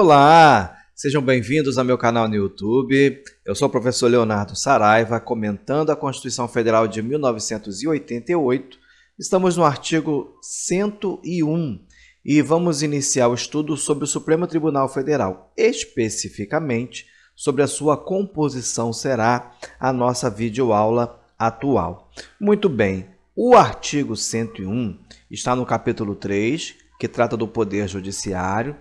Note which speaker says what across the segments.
Speaker 1: Olá, sejam bem-vindos ao meu canal no YouTube. Eu sou o professor Leonardo Saraiva, comentando a Constituição Federal de 1988. Estamos no artigo 101 e vamos iniciar o estudo sobre o Supremo Tribunal Federal. Especificamente, sobre a sua composição será a nossa videoaula atual. Muito bem, o artigo 101 está no capítulo 3, que trata do Poder Judiciário,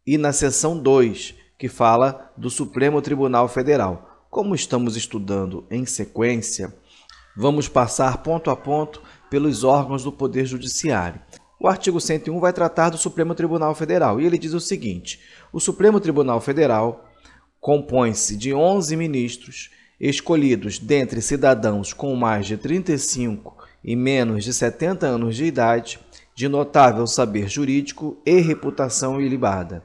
Speaker 1: e na seção 2, que fala do Supremo Tribunal Federal. Como estamos estudando em sequência, vamos passar ponto a ponto pelos órgãos do Poder Judiciário. O artigo 101 vai tratar do Supremo Tribunal Federal e ele diz o seguinte: o Supremo Tribunal Federal compõe-se de 11 ministros escolhidos dentre cidadãos com mais de 35 e menos de 70 anos de idade, de notável saber jurídico e reputação ilibada.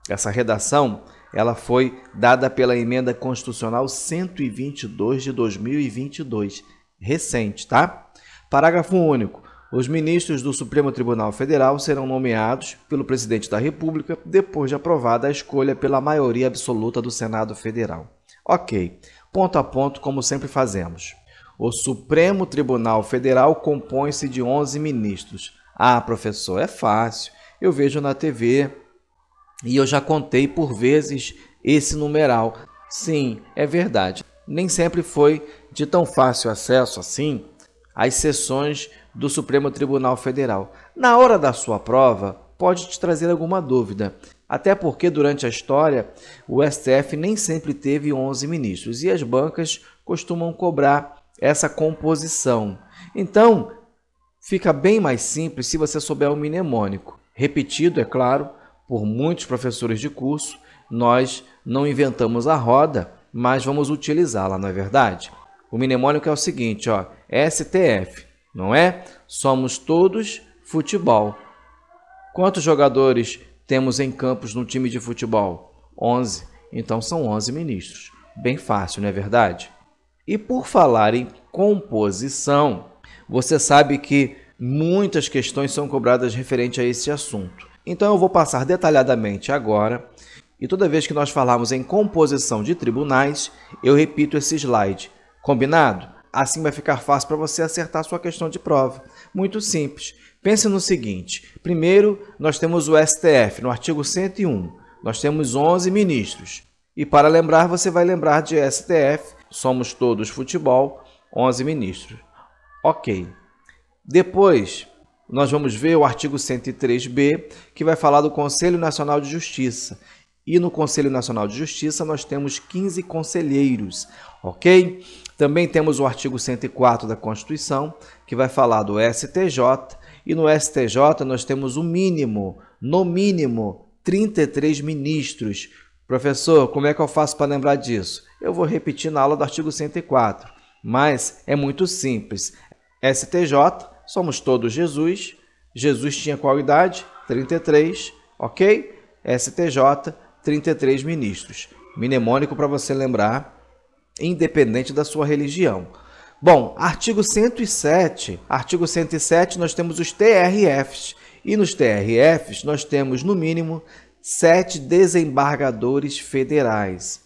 Speaker 1: Essa redação ela foi dada pela Emenda Constitucional 122 de 2022, recente, tá? Parágrafo único. Os ministros do Supremo Tribunal Federal serão nomeados pelo Presidente da República depois de aprovada a escolha pela maioria absoluta do Senado Federal. Ok, ponto a ponto, como sempre fazemos. O Supremo Tribunal Federal compõe-se de 11 ministros. Ah, professor, é fácil. Eu vejo na TV e eu já contei por vezes esse numeral. Sim, é verdade. Nem sempre foi de tão fácil acesso assim às sessões do Supremo Tribunal Federal. Na hora da sua prova, pode te trazer alguma dúvida. Até porque durante a história, o STF nem sempre teve 11 ministros e as bancas costumam cobrar essa composição. Então, fica bem mais simples se você souber o mnemônico. Repetido, é claro, por muitos professores de curso, nós não inventamos a roda, mas vamos utilizá-la, não é verdade? O mnemônico é o seguinte, ó, STF, não é? Somos todos futebol. Quantos jogadores temos em campos no time de futebol? 11. Então são 11 ministros. Bem fácil, não é verdade? E por falar em composição, você sabe que muitas questões são cobradas referente a esse assunto. Então eu vou passar detalhadamente agora, e toda vez que nós falarmos em composição de tribunais, eu repito esse slide. Combinado? Assim vai ficar fácil para você acertar a sua questão de prova. Muito simples. Pense no seguinte. Primeiro, nós temos o STF, no artigo 101. Nós temos 11 ministros. E para lembrar, você vai lembrar de STF, somos todos futebol, 11 ministros. Ok. Depois, nós vamos ver o artigo 103b, que vai falar do Conselho Nacional de Justiça. E no Conselho Nacional de Justiça nós temos 15 conselheiros, ok? Também temos o artigo 104 da Constituição, que vai falar do STJ. E no STJ nós temos o mínimo, no mínimo, 33 ministros. Professor, como é que eu faço para lembrar disso? Eu vou repetir na aula do artigo 104, mas é muito simples. STJ, somos todos Jesus. Jesus tinha qual idade? 33, ok? STJ, 33 ministros. Mnemônico para você lembrar, independente da sua religião. Bom, artigo 107. Artigo 107, nós temos os TRFs. E nos TRFs, nós temos, no mínimo, 7 desembargadores federais.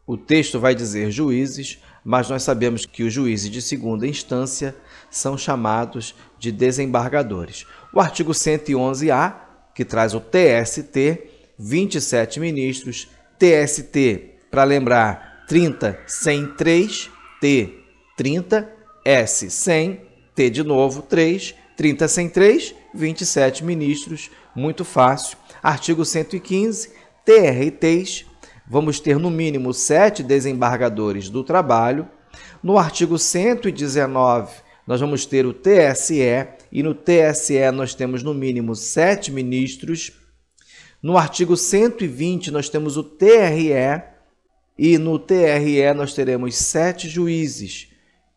Speaker 1: O texto vai dizer juízes, mas nós sabemos que os juízes de segunda instância são chamados de desembargadores. O artigo 111A, que traz o TST, 27 ministros, TST, para lembrar, 30 sem 3, T, 30, S, 100, T de novo, 3, 30 sem 3, 27 ministros, muito fácil. Artigo 115, TRTs, vamos ter no mínimo 7 desembargadores do trabalho. No artigo 119, nós vamos ter o TSE, e no TSE nós temos no mínimo 7 ministros. No artigo 120, nós temos o TRE, e no TRE nós teremos 7 juízes,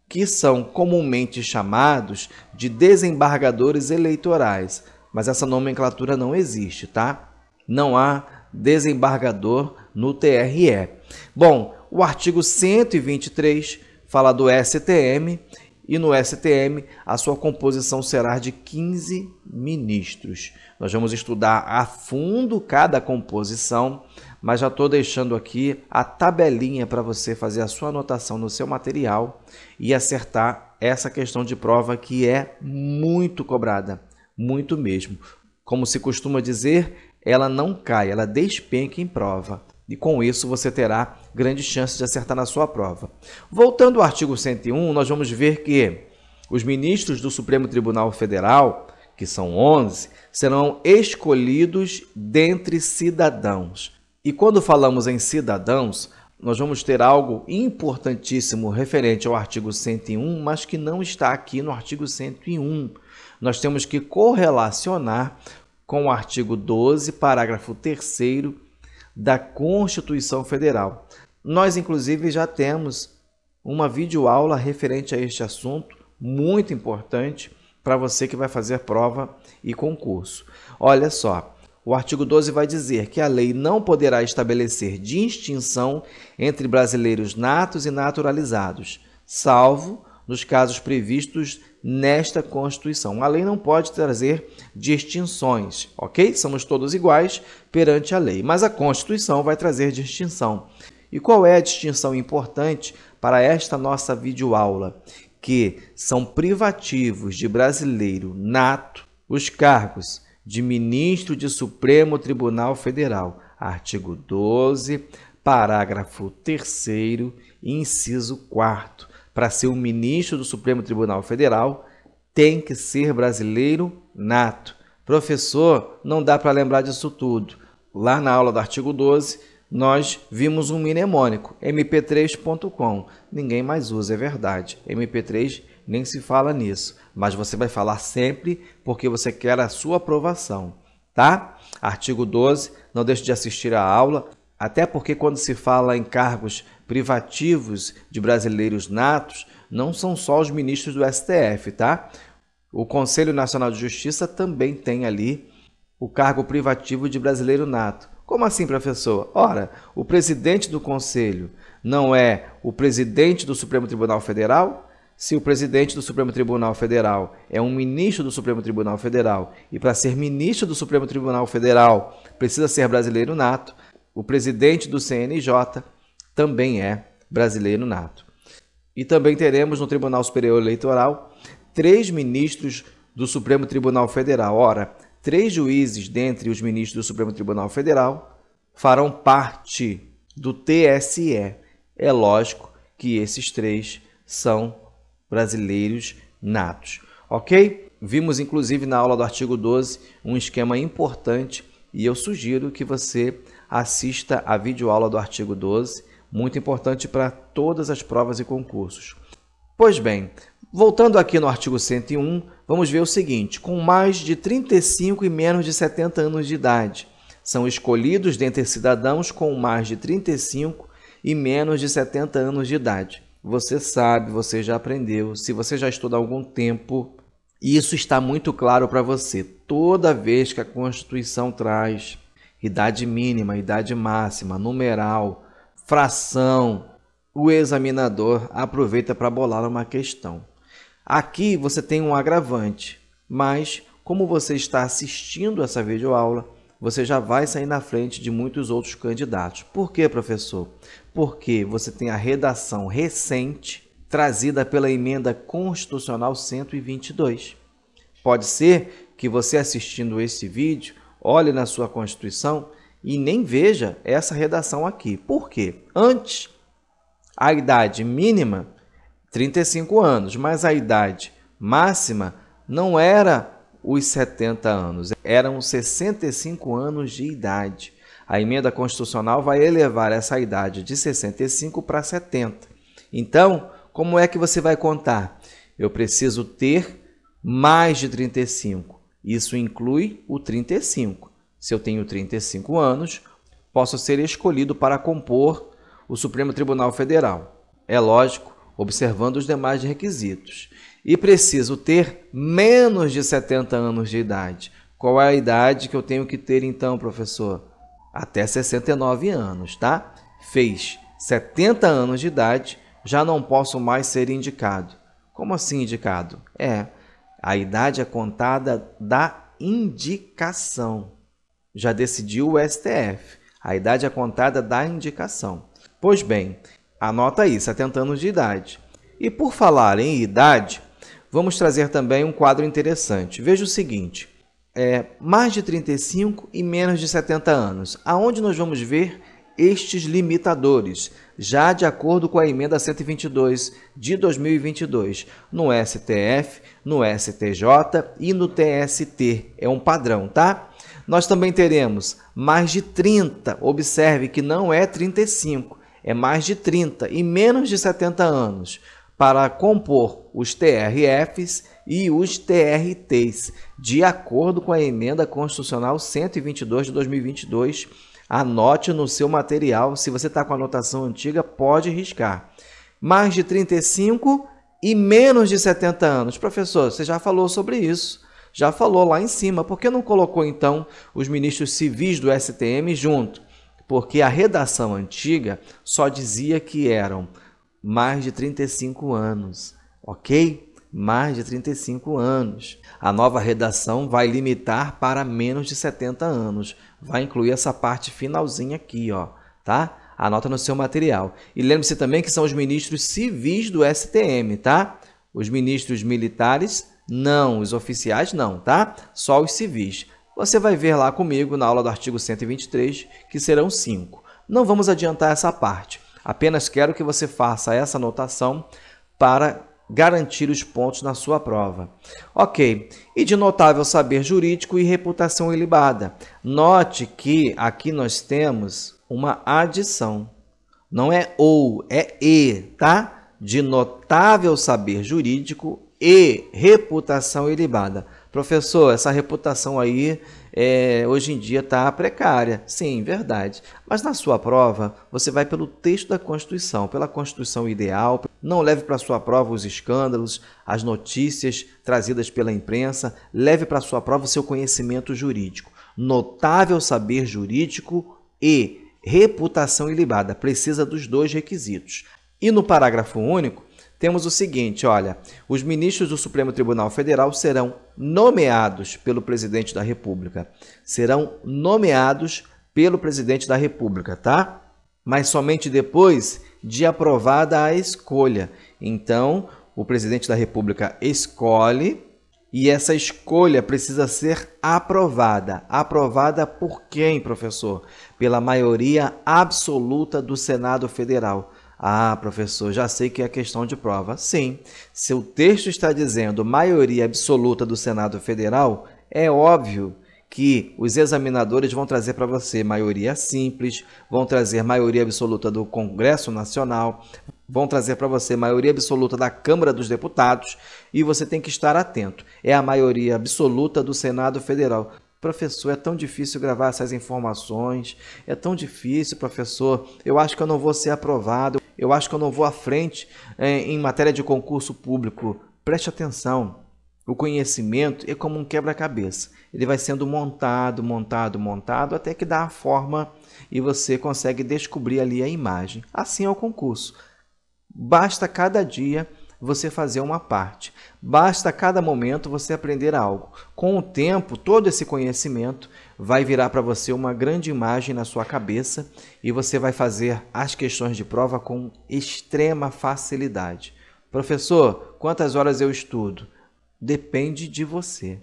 Speaker 1: que são comumente chamados de desembargadores eleitorais. Mas essa nomenclatura não existe, tá? Não há desembargador no TRE. Bom, o artigo 123 fala do STM E no STM, a sua composição será de 15 ministros. Nós vamos estudar a fundo cada composição, mas já estou deixando aqui a tabelinha para você fazer a sua anotação no seu material e acertar essa questão de prova que é muito cobrada, muito mesmo. Como se costuma dizer, ela não cai, ela despenca em prova. E com isso você terá grandes chances de acertar na sua prova. Voltando ao artigo 101, nós vamos ver que os ministros do Supremo Tribunal Federal, que são 11, serão escolhidos dentre cidadãos. E quando falamos em cidadãos, nós vamos ter algo importantíssimo referente ao artigo 101, mas que não está aqui no artigo 101. Nós temos que correlacionar com o artigo 12, parágrafo 3º da Constituição Federal. Nós, inclusive, já temos uma videoaula referente a este assunto, muito importante para você que vai fazer prova e concurso. Olha só, o artigo 12 vai dizer que a lei não poderá estabelecer distinção entre brasileiros natos e naturalizados, salvo nos casos previstos nesta Constituição. A lei não pode trazer distinções, ok? Somos todos iguais perante a lei, mas a Constituição vai trazer distinção. E qual é a distinção importante para esta nossa videoaula? Que são privativos de brasileiro nato os cargos de ministro de Supremo Tribunal Federal, artigo 12, parágrafo 3º, inciso 4º. Para ser um ministro do Supremo Tribunal Federal, tem que ser brasileiro nato. Professor, não dá para lembrar disso tudo. Lá na aula do artigo 12, nós vimos um mnemônico, mp3.com. Ninguém mais usa, é verdade. MP3 nem se fala nisso, mas você vai falar sempre porque você quer a sua aprovação, tá? Artigo 12, não deixe de assistir a aula, até porque quando se fala em cargos privativos de brasileiros natos, não são só os ministros do STF, tá? O Conselho Nacional de Justiça também tem ali o cargo privativo de brasileiro nato. Como assim, professor? Ora, o presidente do Conselho não é o presidente do Supremo Tribunal Federal? Se o presidente do Supremo Tribunal Federal é um ministro do Supremo Tribunal Federal e para ser ministro do Supremo Tribunal Federal precisa ser brasileiro nato, o presidente do CNJ também é brasileiro nato. E também teremos no Tribunal Superior Eleitoral 3 ministros do Supremo Tribunal Federal. Ora, 3 juízes dentre os ministros do Supremo Tribunal Federal farão parte do TSE. É lógico que esses 3 são brasileiros natos, ok? Vimos, inclusive, na aula do artigo 12, um esquema importante e eu sugiro que você assista a videoaula do artigo 12, muito importante para todas as provas e concursos. Pois bem, voltando aqui no artigo 101, vamos ver o seguinte: com mais de 35 e menos de 70 anos de idade, são escolhidos dentre cidadãos com mais de 35 e menos de 70 anos de idade. Você sabe, você já aprendeu, se você já estuda há algum tempo, isso está muito claro para você. Toda vez que a Constituição traz idade mínima, idade máxima, numeral, fração, o examinador aproveita para bolar uma questão. Aqui você tem um agravante, mas como você está assistindo essa videoaula, você já vai sair na frente de muitos outros candidatos. Por quê, professor? Porque você tem a redação recente trazida pela Emenda Constitucional 122. Pode ser que você assistindo esse vídeo, olhe na sua Constituição e nem veja essa redação aqui. Por quê? Antes, a idade mínima, 35 anos, mas a idade máxima não era os 70 anos, eram 65 anos de idade. A emenda constitucional vai elevar essa idade de 65 para 70. Então, como é que você vai contar? Eu preciso ter mais de 35. Isso inclui o 35. Se eu tenho 35 anos, posso ser escolhido para compor o Supremo Tribunal Federal. É lógico, observando os demais requisitos. E preciso ter menos de 70 anos de idade. Qual é a idade que eu tenho que ter então, professor? Até 69 anos, tá? Fez 70 anos de idade, já não posso mais ser indicado. Como assim indicado? A idade é contada da indicação. Já decidiu o STF. A idade é contada da indicação. Pois bem, anota aí, 70 anos de idade. E por falar em idade, vamos trazer também um quadro interessante. Veja o seguinte, mais de 35 e menos de 70 anos. Aonde nós vamos ver estes limitadores, já de acordo com a emenda 122 de 2022, no STF, no STJ e no TST. É um padrão, tá? Nós também teremos mais de 30, observe que não é 35, é mais de 30 e menos de 70 anos, para compor os TRFs e os TRTs, de acordo com a emenda constitucional 122 de 2022. Anote no seu material, se você está com a anotação antiga, pode riscar. Mais de 35 e menos de 70 anos. Professor, você já falou sobre isso, já falou lá em cima. Por que não colocou, então, os ministros civis do STM junto? Porque a redação antiga só dizia que eram mais de 35 anos, ok? Mais de 35 anos. A nova redação vai limitar para menos de 70 anos. Vai incluir essa parte finalzinha aqui, ó, tá? Anota no seu material. E lembre-se também que são os ministros civis do STM, tá? Os ministros militares, não. Os oficiais, não, tá? Só os civis. Você vai ver lá comigo na aula do artigo 123, que serão 5. Não vamos adiantar essa parte. Apenas quero que você faça essa anotação para garantir os pontos na sua prova. Ok, e de notável saber jurídico e reputação ilibada. Note que aqui nós temos uma adição. Não é ou, é e, tá? De notável saber jurídico e reputação ilibada. Professor, essa reputação aí hoje em dia está precária. Sim, verdade. Mas na sua prova, você vai pelo texto da Constituição, pela Constituição ideal. Não leve para a sua prova os escândalos, as notícias trazidas pela imprensa. Leve para a sua prova o seu conhecimento jurídico. Notável saber jurídico e reputação ilibada. Precisa dos dois requisitos. E no parágrafo único, temos o seguinte, olha, os ministros do Supremo Tribunal Federal serão nomeados pelo presidente da República. Serão nomeados pelo presidente da República, tá? Mas somente depois de aprovada a escolha. Então, o presidente da República escolhe e essa escolha precisa ser aprovada. Aprovada por quem, professor? Pela maioria absoluta do Senado Federal. Ah, professor, já sei que é questão de prova. Sim, se o texto está dizendo maioria absoluta do Senado Federal, é óbvio que os examinadores vão trazer para você maioria simples, vão trazer maioria absoluta do Congresso Nacional, vão trazer para você maioria absoluta da Câmara dos Deputados e você tem que estar atento. É a maioria absoluta do Senado Federal. Professor, é tão difícil gravar essas informações, é tão difícil, professor, eu acho que eu não vou ser aprovado, eu acho que eu não vou à frente em matéria de concurso público. Preste atenção, o conhecimento é como um quebra-cabeça, ele vai sendo montado, até que dá a forma e você consegue descobrir ali a imagem. Assim é o concurso, basta cada dia você fazer uma parte. Basta a cada momento você aprender algo. Com o tempo, todo esse conhecimento vai virar para você uma grande imagem na sua cabeça e você vai fazer as questões de prova com extrema facilidade. Professor, quantas horas eu estudo? Depende de você.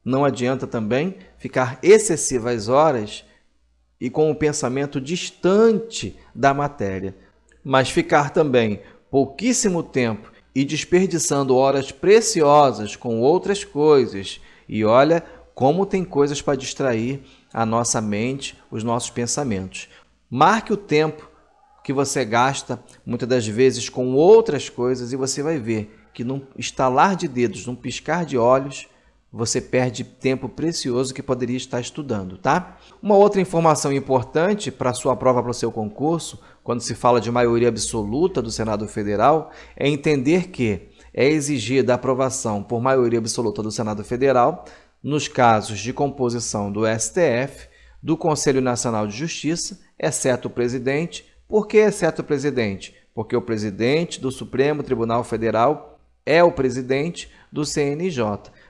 Speaker 1: Não adianta também ficar excessivas horas e com o pensamento distante da matéria, mas ficar também pouquíssimo tempo e desperdiçando horas preciosas com outras coisas. E olha como tem coisas para distrair a nossa mente, os nossos pensamentos. Marque o tempo que você gasta, muitas das vezes, com outras coisas e você vai ver que num estalar de dedos, num piscar de olhos, você perde tempo precioso que poderia estar estudando, tá? Uma outra informação importante para a sua prova, para o seu concurso, quando se fala de maioria absoluta do Senado Federal, é entender que é exigida a aprovação por maioria absoluta do Senado Federal nos casos de composição do STF, do Conselho Nacional de Justiça, exceto o presidente. Por que exceto o presidente? Porque o presidente do Supremo Tribunal Federal é o presidente do CNJ.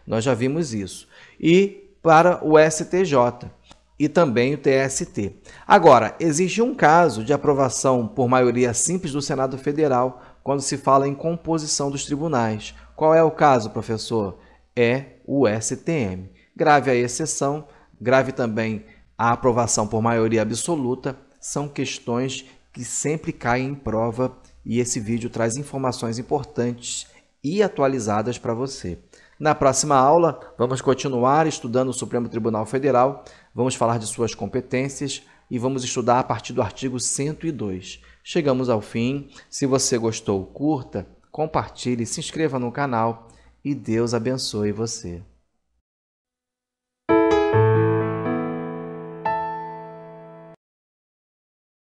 Speaker 1: Nós já vimos isso. E para o STJ e também o TST. Agora, existe um caso de aprovação por maioria simples do Senado Federal quando se fala em composição dos tribunais. Qual é o caso, professor? É o STM. Grave a exceção, grave também a aprovação por maioria absoluta, são questões que sempre caem em prova e esse vídeo traz informações importantes e atualizadas para você. Na próxima aula, vamos continuar estudando o Supremo Tribunal Federal, vamos falar de suas competências e vamos estudar a partir do artigo 102. Chegamos ao fim. Se você gostou, curta, compartilhe, se inscreva no canal e Deus abençoe você.